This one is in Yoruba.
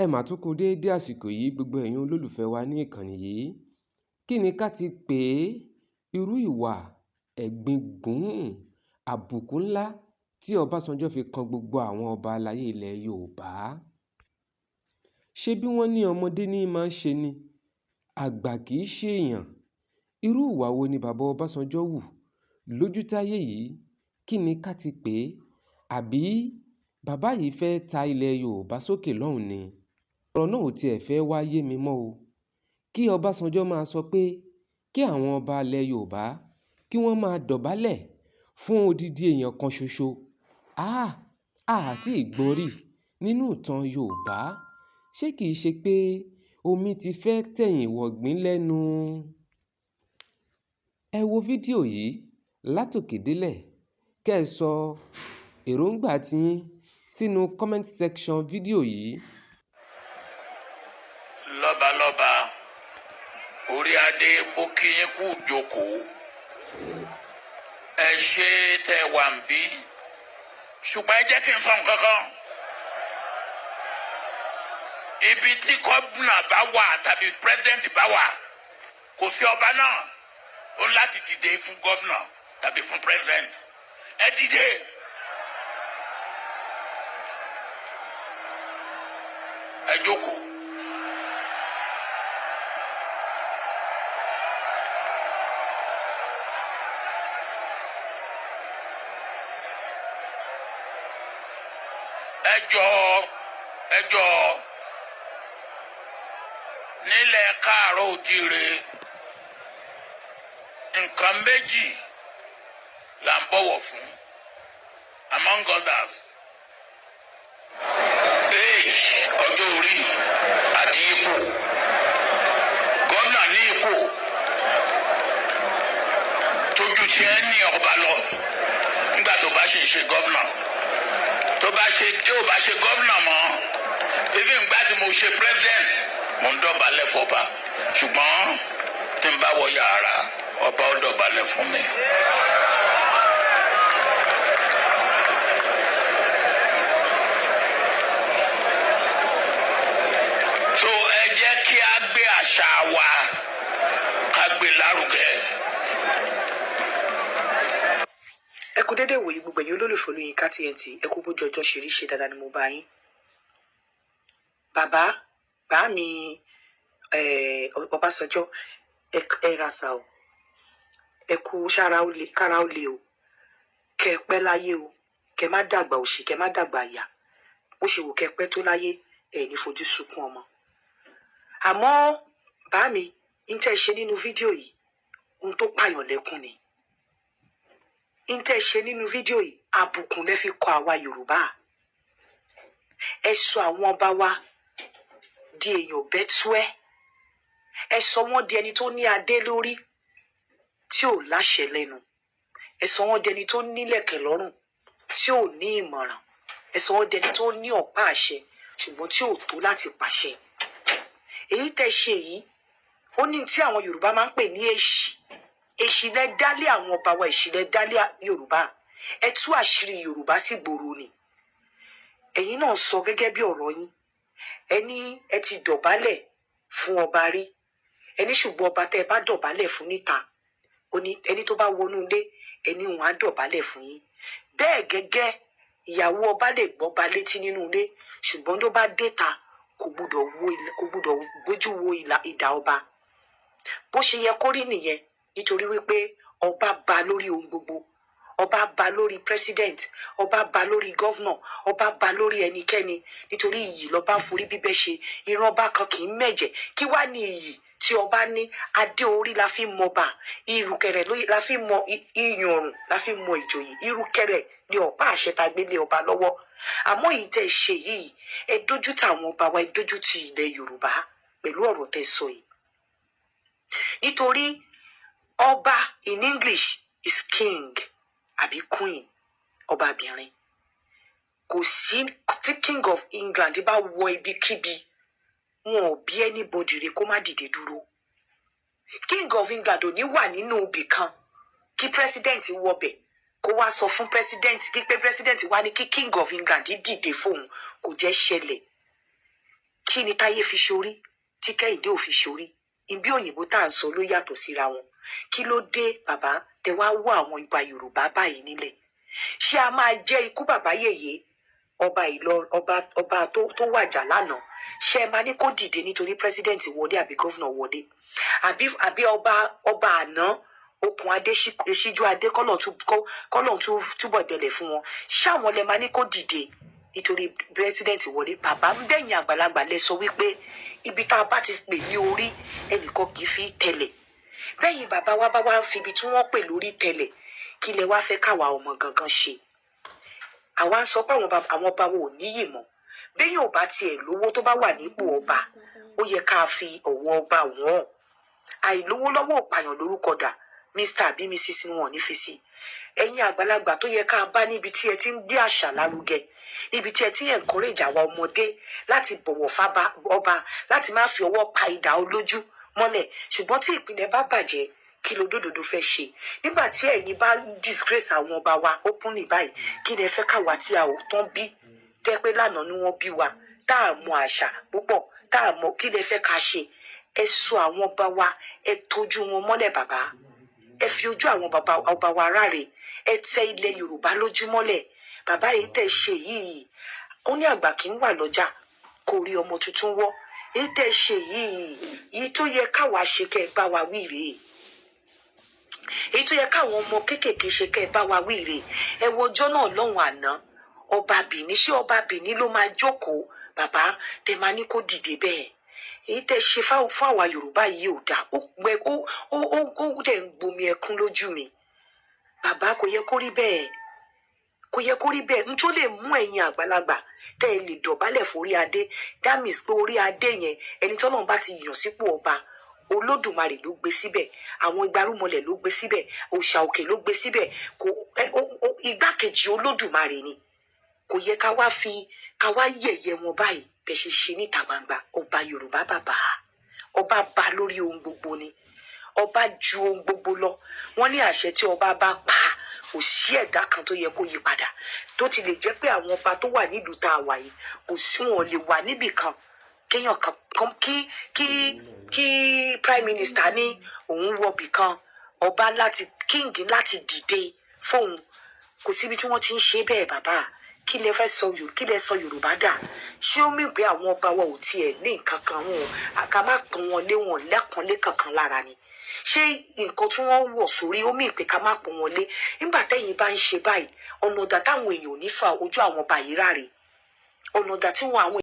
Ẹ mà tún kú déédé àsìkò yìí gbogbo ẹ̀yin olólùfẹ́ wa ní ìkànnì yìí. Kí ni ká ti pè é? Irú ìwà ẹ̀gbin gbùn àbùkù ńlá tí Ọbásanjọ́ fi kan gbogbo àwọn ọba aláyé ilẹ̀ Yorùbá. Ṣé bí wọ́n ní ọmọdé ní máa ń ṣe ni, àgbà kì í ṣe èèyàn. Irú ìwà wo ni bàbá Ọbásanjọ́ wù lójútáyé yìí? Kí ni ká ti pè é? Àbí bàbá yìí fẹ́ ta ilẹ̀ Yorùbá sókè lọ́hùn ni? Ọ̀rọ̀ náà ò tiẹ̀ fẹ́ wá yé mi mọ́ o. Kí Ọbásanjọ́ máa sọ pé kí àwọn ọba ilẹ̀ Yorùbá kí wọ́n máa dọ̀bálẹ̀ fún odidi èèyàn kan ṣoṣo. Àti ìgbọ́n rí nínú ìtàn Yorùbá. Ṣé kìí ṣe pé omi ti fẹ́ tẹ̀yìn wọ̀gbìn lẹ́nu? Ẹ wo fídíò yìí látòkè délẹ̀ kẹ́ ẹ sọ èròǹgbà tiyín sínú comment section fídíò yìí. Lọ́balọ́ba orí adé mo kí yín kú jókòó. Ẹ ṣe tẹ́ wà ń bí. Ṣùgbọ́n ẹ jẹ́ kí n sọ nǹkan kan. Ibi tí gómìnà bá wà tàbí pírẹ́sidẹ́ǹtì bá wà, kò sí ọba náà ó láti dìde fún gómìnà tàbí fún pírẹ́sidẹ́ǹtì. Ẹ dìde. Ẹ jókòó. Ẹ jọ̀ọ́ nílẹ̀ káàárọ̀ oòjíire nǹkan méjì là ń bọ̀wọ̀ fún among others age ọjọ́ orí àti ipò. Gómìnà ní ipò tójú tí ẹ ní ọba lọ nígbà tó bá ṣe gómìnà. Tí ó bá ṣe gómìnà mọ́, ebi ìgbà tí mo ṣe president mo ń dọ̀bálẹ̀ fọba, ṣùgbọ́n tí n bá wọ yàrá ọba ó dọ̀bálẹ̀ fún mi. So ẹ jẹ́ kí a gbé àṣà wa ká gbé lárugẹ. Ẹ kú dédé wòye gbogbo ẹ̀yin olólùfẹ́ Yinka TNT. Ẹ kú bójú ọjọ́ ṣe rí, ṣe dáadáa ni mo bá yín. Bàbá mi Ọbásanjọ́ ẹ rasa o. Ẹ kú kára ó le o. Kẹ́ ẹ pẹ́ láyé o. Kẹ́ má dàgbà òṣì, kẹ́ má dàgbà àyà. Bó ṣe wù kẹ́ ẹ pẹ́ tó láyé, ẹ ní fojú sunkún ọmọ. Àmọ́ bàbá mi ń tẹ́ ṣe nínú fídíò yìí, ohun tó pààyàn lẹ́kún ni. Ń tẹ́ ṣe nínú fídíò yìí, àbùkù lẹ fi kọ àwa Yorùbá. Ẹ sọ àwọn ọba wa di èèyàn bẹ́túẹ́. Ẹ sọ wọ́n di ẹni tó ní adé lórí tí ò láṣẹ lẹ́nu. Ẹ sọ wọ́n di ẹni tó nílẹ̀kẹ̀ lọ́rùn tí ò ní ìmọ̀ràn. Ẹ sọ wọ́n di ẹni tó ní ọ̀pá àṣẹ ṣùgbọ́n tí ò tó láti pàṣẹ. Èyí tẹ́ ṣe yìí, ó ní tí àwọn Yorùbá máa ń pè ní èṣì. Èṣì lẹ dálé àwọn ọba wa, èṣì lẹ dálé Yorùbá. Ẹ tú àṣírí Yorùbá sí gbòòrò ni. Ẹ̀yin náà sọ gẹ́gẹ́ bí ọ̀rọ̀ yín. Ẹ ní ẹ ti dọ̀bálẹ̀ fún ọba rí. Ẹ ní ṣùgbọ́n ọba tẹ́ ẹ bá dọ̀bálẹ̀ fún níta, ẹni tó bá wọnú ilé, ẹni wọn á dọ̀bálẹ̀ fún yín. Bẹ́ẹ̀ gẹ́gẹ́ ìyàwó ọba lè gbọ́ba létí nínú ilé, ṣùgbọ́n tó bá déta kò gbúdọ̀ gbójú wo ìdá ọba. Bó ṣe yẹ kó rí nìyẹn, nítorí wípé ọba ba lórí ohun gbogbo. Ọba ba lórí president, ọba ba lórí governor, ọba ba lórí ẹnikẹ́ni. Nítorí iyì lọba forí bíbẹ́ ṣe. Ìran ọba kan kì í mẹ̀jẹ̀. Kí wá ní iyì tí ọba ní? Adé orí la fi mọba. Ìrùkẹ̀rẹ̀ la fi mọ ìyànrùn, la fi mọ ìjòyè. Ìrùkẹ̀rẹ̀ ni ọ̀pá àṣẹ tá gbélé ọba lọ́wọ́. Àmọ́ èyí tẹ́ ṣe yìí, ẹ dójú tì àwọn ọba wa, ẹ dójú tì ilẹ̀ Yorùbá pẹ̀lú ọ̀rọ̀ tẹ́ sọ yìí. Nítorí ọba in English is king àbí queen, ọbabìnrin. Kò sí tí king of England bá wọ ibikíbi, wọn ò bí anybody rẹ̀ kó má dìde dúró. King of England ò ní wà nínú ibì kan kí president wọbẹ̀ kó wá sọ fún president kí pé president wá ní kí king of England dìde fóun, kò jẹ́ ṣẹlẹ̀. kí ni táyé fi ṣorí tí kẹ́hìndé ò fi ṣorí ibi òyìnbó tá à ń sọ ló yàtọ̀ síra wọn kí ló dé bàbá tẹ wá wọ àwọn ìgbà yorùbá báyìí nílẹ̀ ṣé a máa jẹ́ ikú bàbá yèyé ọba tó wàjà lánàá ṣé ẹ máa ní kó dìde nítorí president wọlé àbí governor wọlé àbí ọba àná okùn adé ṣíjú adé kọ́lọ̀ túbọ̀ dẹlẹ̀ fún wọn ṣáwọn lẹ máa ní kó dìde nítorí president wọlé bàbá ń bẹ̀yìn àgbàlagbà lẹ sọ wípé ibi tá a bá ti pè ní orí ẹnìkan kì í fi tẹ̀lẹ̀ bẹ́yìn bàbá wa bá wá ń fi ibi tí wọ́n pè lórí tẹ̀lẹ̀ kí lẹ wá fẹ́ káwa ọmọ gangan ṣe àwa ń sọ pé àwọn ọba wo ò níyì mọ́ bẹ́yìn ò bá tiẹ̀ lówó tó bá wà nípò ọba ó yẹ ká fi ọ̀wọ̀ ọba wọn àìlówó lọ́wọ́ òpààyàn lórúkọ dà mr àbí mrs wọn ní fi sí ẹ̀yin àgbàlagbà tó yẹ ká bá níbi tí ẹ ti ń gbé àṣà lárugẹ níbi tí ẹ ti ń encourage àwa ọmọdé láti bọ̀wọ̀ fábá ọba láti má fi ọwọ́ pa idà olójú mọ́lẹ̀ ṣùgbọ́n tí ìpínlẹ̀ bá bàjẹ́ kí ló dòdòdó fẹ́ ṣe nígbà tí ẹ̀yin bá disgrace àwọn ọba wa openly báyìí kí lẹ fẹ́ káwa tí a ò tán bí tẹ́ pé lánàá ni wọ́n bí wa tá a mọ àṣà púpọ̀ tá a mọ kí lẹ fẹ́ ká ṣe ẹ sọ àwọn ọba wa ẹ tọ́jú wọn mọ́lẹ̀ bàbá ẹ fi ojú àwọn ọba wa ráre ẹ tẹ ilẹ̀ yorùbá lójú mọ́lẹ̀ bàbá yìí tẹ́ ṣe yìí ó ní àgbà kì í wà lọ́jà kò rí ọmọ tuntun wọ́ èyí tẹ́ ṣe yìí tó yẹ káwa ṣe kẹ́ ẹ bá wa wí rèé èyí tó yẹ káwọn ọmọ kéékèèké ṣe kẹ́ ẹ bá wa wí rèé ẹ wo ọjọ́ náà lọ́hùn àná ọba bìní ṣé ọba bìní ló máa jókòó bàbá tẹ́ máa ní kó dìde bẹ́ẹ̀ èyí tẹ́ ṣe fún àwa yorùbá yìí ò dáa ó dẹ̀ ń gbomi ẹkún lójú mi bàbá kò yẹ kó rí bẹ́ẹ̀ kò yẹ kó rí bẹ́ẹ̀ n tó lè mú ẹ̀yin àgbàlagbà tẹ́ ẹ lè dọ̀bálẹ̀ forí adé that means pé orí adé yẹn ẹni tọ́lọ́run bá ti yàn sípò ọba olódùmarè ló gbé síbẹ̀ àwọn igbarúmọlẹ̀ ló gbé síbẹ̀ òòṣà òkè ló gbé síbẹ̀ igbákejì olódùmarè ni kò yẹ ká wá yẹ̀yẹ́ wọn báyìí bẹ́ẹ̀ ṣe ṣe níta gbangba ọba yorùbá bàbá ọba bá lórí ohun gbogbo ni ọba ju ohun gbogbo lọ wọ́n ní àṣẹ tí ọba bá pa kò sí ẹ̀dá kan tó yẹ kó yí padà tó ti lè jẹ́ pé àwọn ọba tó wà nílùú tá a wà yìí kò sí wọn lè wà níbì kan kéèyàn kan kí prime minister ní òun wọbì kan ọba láti king láti dìde fóun kò síbi tí wọ́n ti ń ṣe bẹ́ẹ̀ bàbá kí lẹ sọ yorùbá dà ṣé ó mì pé àwọn ọba wa ò tiẹ̀ ní nǹkan kan wọn àká má pọ́n wọn lé wọn lẹ́kànlé kankan lára ni ṣé nǹkan tí wọ́n wọ̀ sórí ó mì pé ká má pọ́n wọn lé nígbà tẹ́yìn bá ń ṣe báyìí ọ̀nà ọ̀dà táwọn èèyàn ò ní fa ojú àwọn ọba yìí ráre ọ̀nà ọ̀dà tí wọn àwọn